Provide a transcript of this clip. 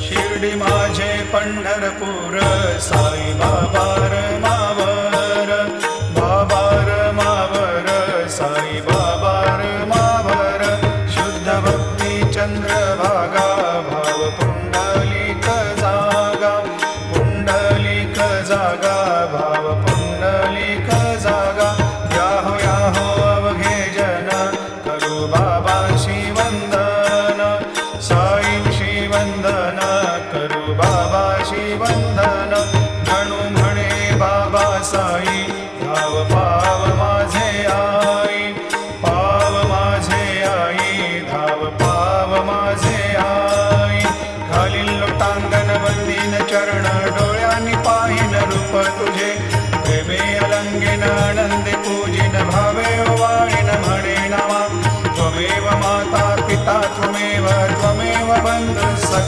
शिर्डी माझे पंढरपूर साई बाबा मावर बाबा मावर साई बाबा मावर शुद्ध भक्ती चंद्रभागा भाव पुंडलिक जागा भाव पुंडलिक जागा याहो अवघे जन करू बाबाशी वंदन साईंशी वंदन करू बाबाशी वंदन म्हणू म्हणे बाबा साई धाव पाव माझे आई धाव पाव माझे आई घालील लोटांगण वंदीन चरण डोळ्यांनी पाहिन रूप तुझे प्रेमे अलंगिन आनंदे पूजिन भावे वाळीन म्हणे नामा त्वमेव माता पिता त्वमेव बंधु सखा